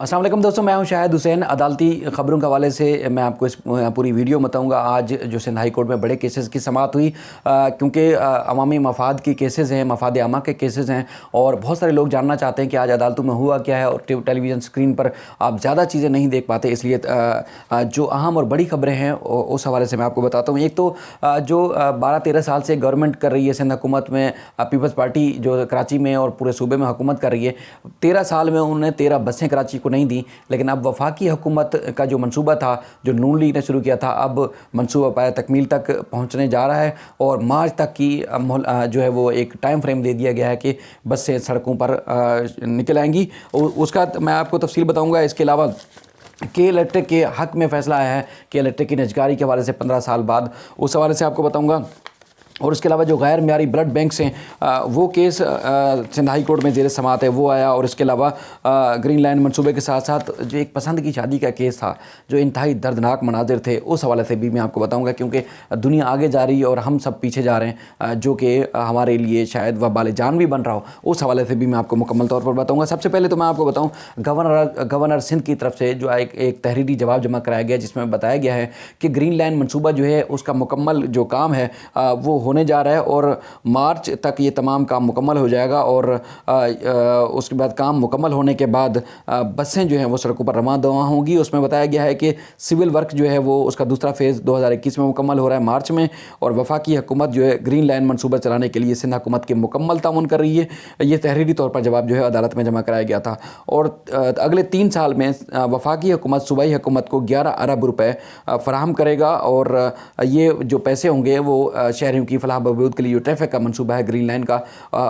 अस्सलाम वालेकुम दोस्तों, मैं हूं शाहिद हुसैन। अदालती ख़बरों के हवाले से मैं आपको इस पूरी वीडियो में बताऊंगा। आज जो सिंध हाई कोर्ट में बड़े केसेस की समाअत हुई, क्योंकि अवामी मफाद की केसेस हैं, मफाद आमा के केसेस हैं और बहुत सारे लोग जानना चाहते हैं कि आज अदालतों में हुआ क्या है। और टेलीविज़न स्क्रीन पर आप ज़्यादा चीज़ें नहीं देख पाते, इसलिए जो अहम और बड़ी खबरें हैं उस हवाले से मैं आपको बताता हूँ। एक तो जो 12-13 साल से गवर्नमेंट कर रही है सिंध हुकूमत में, पीपल्स पार्टी जो कराची में और पूरे सूबे में हुकूमत कर रही है, 13 साल में उन्होंने 13 बसें कराची को नहीं दी। लेकिन अब वफाकी हुकूमत का जो मंसूबा था, जो नून लीग ने शुरू किया था, अब मंसूबा पाया तकमील तक पहुंचने जा रहा है और मार्च तक की जो है वो एक टाइम फ्रेम दे दिया गया है कि बसें सड़कों पर निकल आएंगी। उसका मैं आपको तफसील बताऊंगा। इसके अलावा के इलेक्ट्रिक के हक में फ़ैसला आया है कि इलेक्ट्रिक की निजकारी के हवाले से 15 साल बाद, उस हवाले से आपको बताऊंगा। और उसके अलावा जो गैर मियारी ब्लड बैंक हैं वो केस सिंध हाई कोर्ट में ज़ेर समाअत है, वो आया। और इसके अलावा ग्रीन लाइन मनसूबे के साथ साथ जो एक पसंद की शादी का केस था, जो इंतहाई दर्दनाक मनाजिर थे, उस हवाले से भी मैं आपको बताऊंगा। क्योंकि दुनिया आगे जा रही है और हम सब पीछे जा रहे हैं, जो कि हमारे लिए शायद वबाल जान भी बन रहा हो, उस हवाले से भी मैं आपको मुकम्मल तौर पर बताऊँगा। सबसे पहले तो मैं आपको बताऊँ, गवर्नर सिंध की तरफ से जो एक तहरीरी जवाब जमा कराया गया, जिसमें बताया गया है कि ग्रीन लाइन मनसूबा जो है उसका मुकम्मल जो काम है वो होने जा रहा है और मार्च तक ये तमाम काम मुकम्मल हो जाएगा। और उसके बाद काम मुकम्मल होने के बाद बसें जो हैं वो सड़कों पर रवाना होंगी। उसमें बताया गया है कि सिविल वर्क जो है वो उसका दूसरा फेज़ 2021 में मुकम्मल हो रहा है, मार्च में। और वफाकी हुकूमत जो है ग्रीन लाइन मनसूबा चलाने के लिए सिंध हुकूमत की मुकम्मल ताउन कर रही है। ये तहरीरी तौर पर जवाब जो है अदालत में जमा कराया गया था। और अगले 3 साल में वफाकी हुकूमत सूबाई हुकूमत को 11 अरब रुपए फराहम करेगा। और ये जो पैसे होंगे वो शहरियों की फलाह बहबूद के लिए जो ट्रैफिक का मंसूबा है ग्रीन लाइन का,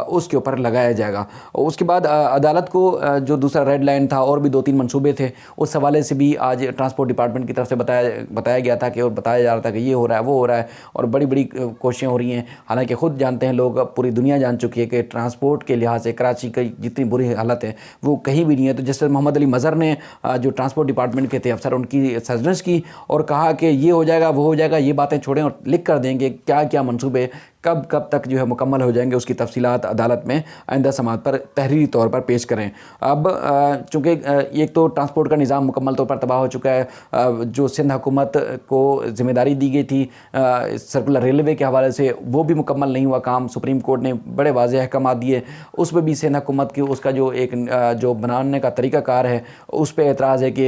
उसके ऊपर लगाया जाएगा। उसके बाद अदालत को जो दूसरा रेड लाइन था और भी 2-3 मंसूबे थे, उस हवाले से भी आज ट्रांसपोर्ट डिपार्टमेंट की तरफ से बताया गया था कि, और बताया जा रहा था कि ये हो रहा है, वो हो रहा है और बड़ी बड़ी कोशिशें हो रही हैं। हालांकि ख़ुद जानते हैं लोग, पूरी दुनिया जान चुकी है कि ट्रांसपोर्ट के लिहाज से कराची की जितनी बुरी हालत है वो कहीं भी नहीं है। तो जस्टिस मोहम्मद अली मज़हर ने जो ट्रांसपोर्ट डिपार्टमेंट के थे अफसर, उनकी सर्जनस की और कहा कि ये हो जाएगा, वो हो जाएगा, ये बातें छोड़ें और लिख कर देंगे क्या क्या मंसूबे कब कब तक जो है मुकम्मल हो जाएंगे, उसकी तफसीलात अदालत में आइंदा समाअत पर तहरीरी तौर पर पेश करें। अब चूँकि एक तो ट्रांसपोर्ट का निज़ाम मुकम्मल तौर पर तबाह हो चुका है, जो सिंध हुकूमत को ज़िम्मेदारी दी गई थी सर्कुलर रेलवे के हवाले से, वो भी मुकम्मल नहीं हुआ काम। सुप्रीम कोर्ट ने बड़े वाज़ेह अहकाम दिए, उस पर भी सिंध हुकूमत की उसका जो एक जो बनाने का तरीक़ाकार है उस पर एतराज़ है कि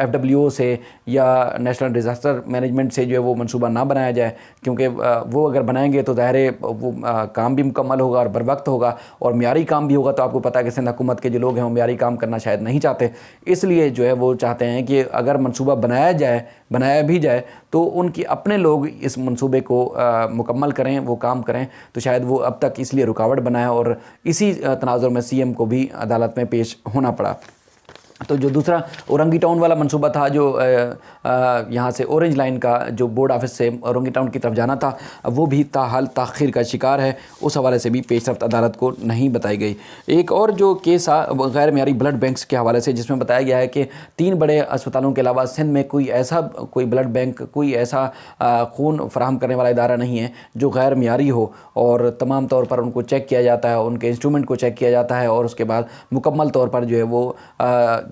FWO से या नेशनल डिज़ास्टर मैनेजमेंट से जो है वो मनसूबा ना बनाया जाए, क्योंकि वो अगर बनाएंगे तो ज़ाहिर है वो काम भी मुकम्मल होगा और बर वक्त होगा और मियारी काम भी होगा। तो आपको पता है कि सिंध हुकूमत के जो लोग हैं वो मियारी काम करना शायद नहीं चाहते, इसलिए जो है वो चाहते हैं कि अगर मनसूबा बनाया भी जाए तो उनके अपने लोग इस मनसूबे को मुकम्मल करें, वो काम करें। तो शायद वो अब तक इसलिए रुकावट बना है और इसी तनाज़ुर में CM को भी अदालत में पेश होना पड़ा। तो जो दूसरा औरंगी टाउन वाला मंसूबा था, जो यहाँ से ऑरेंज लाइन का जो बोर्ड ऑफिस से औरंगी टाउन की तरफ जाना था, वो भी ताहाल ताख़ीर का शिकार है। उस हवाले से भी पेशरफ्त अदालत को नहीं बताई गई। एक और जो केस गैर मियारी ब्लड बैंक्स के हवाले से, जिसमें बताया गया है कि 3 बड़े अस्पतालों के अलावा सिंध में कोई ब्लड बैंक, कोई ऐसा खून फराहम करने वाला इदारा नहीं है जो गैर मियारी हो और तमाम तौर पर उनको चेक किया जाता है, उनके इंस्ट्रूमेंट को चेक किया जाता है और उसके बाद मुकम्मल तौर पर जो है वो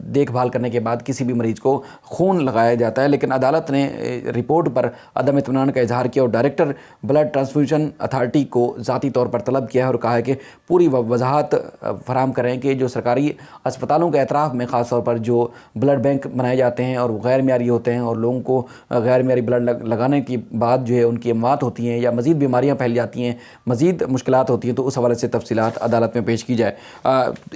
देखभाल करने के बाद किसी भी मरीज़ को खून लगाया जाता है। लेकिन अदालत ने रिपोर्ट पर अदम इत्मीनान का इजहार किया और डायरेक्टर ब्लड ट्रांसफ्यूजन अथॉरिटी को ज़ाती तौर पर तलब किया है और कहा है कि पूरी वजाहत फराहम करें कि जो सरकारी अस्पतालों के एतराफ़ में ख़ास तौर पर जो ब्लड बैंक बनाए जाते हैं और वो गैर मियारी होते हैं और लोगों को गैर मियारी ब्लड लगाने के बाद जो है उनकी अमवात होती हैं या मज़ीद बीमारियाँ फैल जाती हैं, मज़ीद मुश्किलात होती हैं, तो उस हवाले से तफसीलात अदालत में पेश की जाए।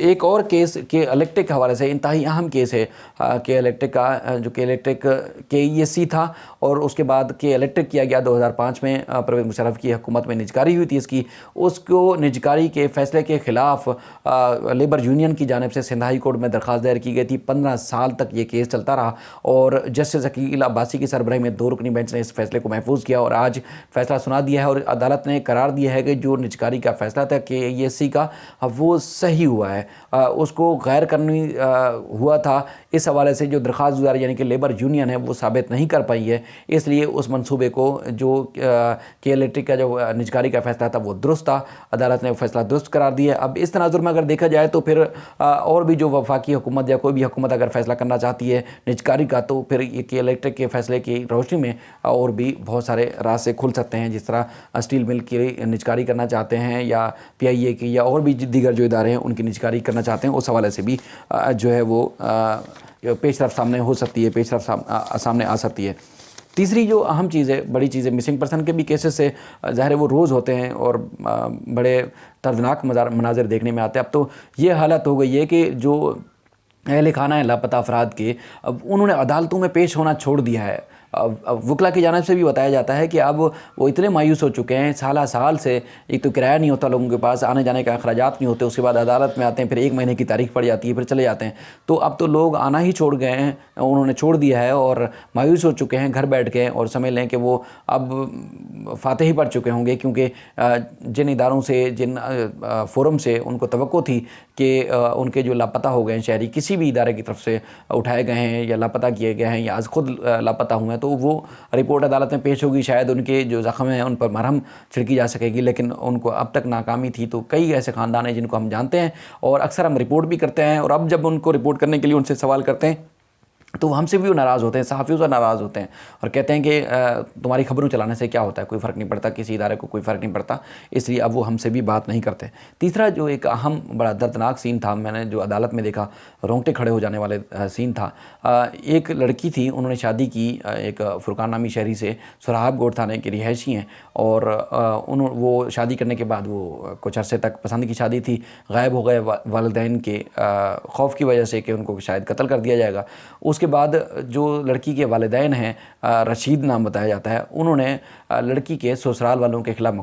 एक और केस के इलेक्ट्रिक के हवाले से इंतहाई अहम केस है के इलेक्ट्रिक का, जो के इलेक्ट्रिक KESC था और उसके बाद के इलेक्ट्रिक किया गया 2005 में। परवेज़ मुशर्रफ की हुकूमत में निजकारी हुई थी इसकी, उसको निजकारी के फ़ैसले के ख़िलाफ़ लेबर यूनियन की जानिब से सिंध हाई कोर्ट में दरख्वास्त दायर की गई थी। 15 साल तक ये केस चलता रहा और जस्टिस अकील अब्बासी की सरबराही में 2 रुकनी बेंच ने इस फैसले को महफूज किया और आज फ़ैसला सुना दिया है। और अदालत ने करार दिया है कि जो निजकारी का फ़ैसला था KESC का, वो सही हुआ है, उसको गैर कानूनी हुआ था, इस हवाले से जो दरख्वास्त गुजार यानी कि लेबर यूनियन है वो साबित नहीं कर पाई है, इसलिए उस मंसूबे को जो KL का जो निजकारी का फैसला था वो दुरुस्त था, अदालत ने वो फैसला दुरुस्त करार दिया। अब इस तनाजुर में अगर देखा जाए तो फिर और भी जो वफाकी हुकूमत या कोई भी हुकूमत अगर फैसला करना चाहती है निजकारी का, तो फिर ये KL के फैसले की रोशनी में और भी बहुत सारे रास्ते खुल सकते हैं, जिस तरह स्टील मिल की निजकारी करना चाहते हैं या PIA की या और भी दीगर जो इदारे हैं उनकी निजकारी करना चाहते हैं, उस हवाले से भी जो है वो पेशरफ सामने हो सकती है, पेशरफ सामने आ सकती है। तीसरी जो अहम चीज़ है, बड़ी चीज़ है, मिसिंग पर्सन के भी केसेस से ज़ाहिर है वो रोज़ होते हैं और बड़े दर्दनाक मनाजिर देखने में आते हैं। अब तो ये हालत हो गई है कि जो अहले खाना है लापता अफराद के, अब उन्होंने अदालतों में पेश होना छोड़ दिया है। अब वकला की जानिब से भी बताया जाता है कि अब वो इतने मायूस हो चुके हैं, साल से एक तो किराया नहीं होता लोगों के पास, आने जाने का अखराजात नहीं होते, उसके बाद अदालत में आते हैं, फिर 1 महीने की तारीख पड़ जाती है, फिर चले जाते हैं। तो अब तो लोग आना ही छोड़ गए हैं, उन्होंने छोड़ दिया है और मायूस हो चुके हैं, घर बैठ गए और समझ लें कि वो अब फातह ही पड़ चुके होंगे, क्योंकि जिन इदारों से, जिन फोरम से उनको तवक्को थी कि उनके जो लापता हो गए हैं शहरी किसी भी इदारे की तरफ से उठाए गए हैं या लापता किए गए हैं या आज खुद लापता हुए हैं, तो वो रिपोर्ट अदालत में पेश होगी, शायद उनके जो ज़ख्म हैं उन पर मरहम छिड़की जा सकेगी, लेकिन उनको अब तक नाकामी थी। तो कई ऐसे ख़ानदान हैं जिनको हम जानते हैं और अक्सर हम रिपोर्ट भी करते हैं, और अब जब उनको रिपोर्ट करने के लिए उनसे सवाल करते हैं तो हमसे भी वो नाराज़ होते हैं, सहाफ़ियों से नाराज़ होते हैं और कहते हैं कि तुम्हारी खबरों चलाने से क्या होता है, कोई फ़र्क नहीं पड़ता, किसी इदारे को कोई फ़र्क नहीं पड़ता, इसलिए अब वो हमसे भी बात नहीं करते। तीसरा जो एक अहम बड़ा दर्दनाक सीन था, मैंने जो अदालत में देखा, रोंगटे खड़े हो जाने वाले सीन था। एक लड़की थी, उन्होंने शादी की एक फुरकान नामी शहरी से, सुराहाबगोट थाने की रिहायशी हैं, और वो शादी करने के बाद वो कुछ अरसे तक पसंद की शादी थी, गायब हो गए वालिदैन के खौफ की वजह से कि उनको शायद कत्ल कर दिया जाएगा। उसके बाद जो लड़की के वालिदैन हैं, रशीद नाम बताया जाता है, उन्होंने लड़की के ससुराल वालों के खिलाफ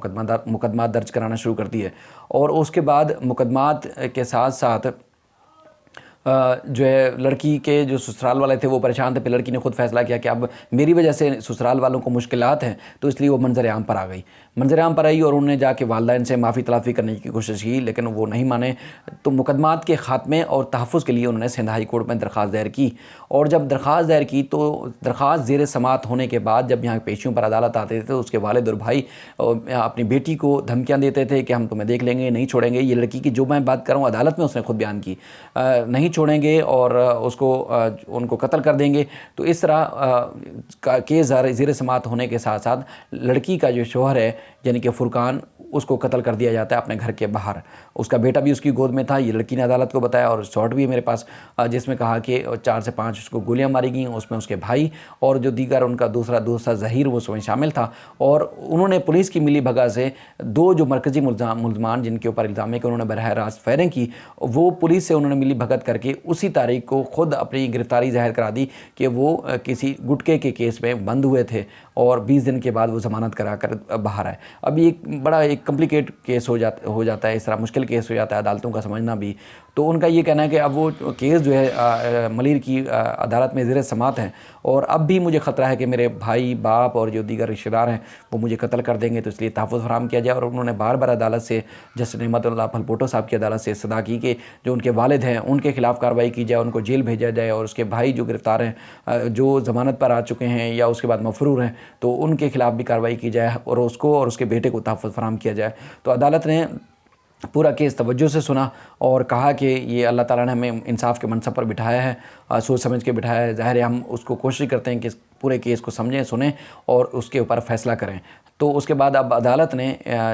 मुकदमा दर्ज कराना शुरू कर दिए, और उसके बाद मुकदमात के साथ साथ जो है लड़की के जो ससुराल वाले थे वो परेशान थे। फिर लड़की ने खुद फैसला किया कि अब मेरी वजह से ससुराल वालों को मुश्किलात हैं, तो इसलिए वो मंजर आम पर आ गई। मंजर आम पर आई और उन्होंने जाके वालिदैन से माफ़ी तलाफ़ी करने की कोशिश की, लेकिन वो नहीं माने। तो मुकदमात के ख़ात्मे और तहफ़्फ़ुज़ के लिए उन्होंने सिंध हाई कोर्ट में दरख्वास्त दायर की, और जब दरख्वास्त दायर की तो दरख्वास्त ज़ेर समात होने के बाद जब यहाँ पेशियों पर अदालत आते थे तो उसके वालिद और भाई अपनी बेटी को धमकियाँ देते थे कि हम तुम्हें देख लेंगे, नहीं छोड़ेंगे। ये लड़की की जो मैं बात कर रहा हूँ अदालत में उसने खुद बयान की, नहीं छोड़ेंगे और उसको उनको कत्ल कर देंगे। तो इस तरह का केस ज़ेर समात होने के साथ साथ लड़की का जो शौहर है यानी कि फुरकान, उसको कत्ल कर दिया जाता है अपने घर के बाहर। उसका बेटा भी उसकी गोद में था, ये लड़की ने अदालत को बताया, और शॉट भी है मेरे पास जिसमें कहा कि 4 से 5 उसको गोलियां मारी गई, उसमें उसके भाई और जो दीगर उनका दूसरा दोस्त ज़हीर वो उसमें शामिल था। और उन्होंने पुलिस की मिली भगत से 2 जो मरकज़ी मुलजमान जिनके ऊपर इल्ज़ाम है कि उन्होंने बरह रास्त फायरिंग की, वो पुलिस से उन्होंने मिली भगत करके उसी तारीख को खुद अपनी गिरफ्तारी ज़ाहिर करा दी कि वो किसी गुटके के केस में बंद हुए थे, और 20 दिन के बाद वो ज़मानत करा कर बाहर आए। अब ये बड़ा एक कम्प्लिकेट केस हो जाता है, इस तरह मुश्किल केस हो जाता है अदालतों का समझना भी। तो उनका ये कहना है कि अब वो केस जो है मलीर की अदालत में ज़ेर समात है, और अब भी मुझे ख़तरा है कि मेरे भाई बाप और जो दीगर रिश्तेदार हैं वो मुझे कत्ल कर देंगे, तो इसलिए तहफ़्फ़ुज़ फराहम किया जाए। और उन्होंने बार बार अदालत से, जस्टिस नेमतुल्लाह भलपोटो साहब की अदालत से इस्तदा की कि जो उनके वालिद हैं उनके खिलाफ़ कार्रवाई की जाए, उनको जेल भेजा जाए, और उसके भाई जो गिरफ़्तार हैं, जो ज़मानत पर आ चुके हैं या उसके बाद मफरूर हैं, तो उनके खिलाफ़ भी कार्रवाई की जाए और उसको और उसके बेटे को तहफ़्फ़ुज़ फराहम किया जाए। तो अदालत ने पूरा केस तवज्जो से सुना और कहा कि ये अल्लाह ताला ने हमें इंसाफ के मनसब पर बिठाया है, सोच समझ के बिठाया है। ज़ाहिर है हम उसको कोशिश करते हैं कि पूरे केस को समझें, सुनें और उसके ऊपर फ़ैसला करें। तो उसके बाद अब अदालत ने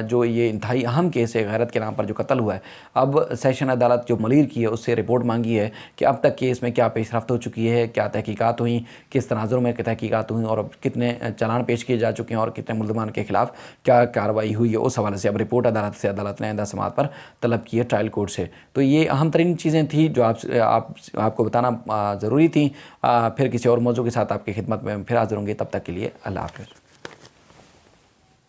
जो ये इंतहाई अहम केस है गैरत के नाम पर जो कत्ल हुआ है, अब सेशन अदालत जो मलीर की है उससे रिपोर्ट मांगी है कि अब तक केस में क्या पेशरफ्त हो चुकी है, क्या तहकीकात हुई, किस तनाजुर में तहकीकात हुई, और अब कितने चालान पेश किए जा चुके हैं और कितने मुल्ज़मान के खिलाफ क्या कार्रवाई हुई है। उस हवाले से अब रिपोर्ट अदालत ने आइंदा समाअत पर तलब की है ट्रायल कोर्ट से। तो ये अहम तरीन चीज़ें थी जो आपको बताना ज़रूरी थी। फिर किसी और मौजू के साथ आपकी खिदमत में फिर हाज़िर होंगे, तब तक के लिए अल्लाह हाफ़िज़।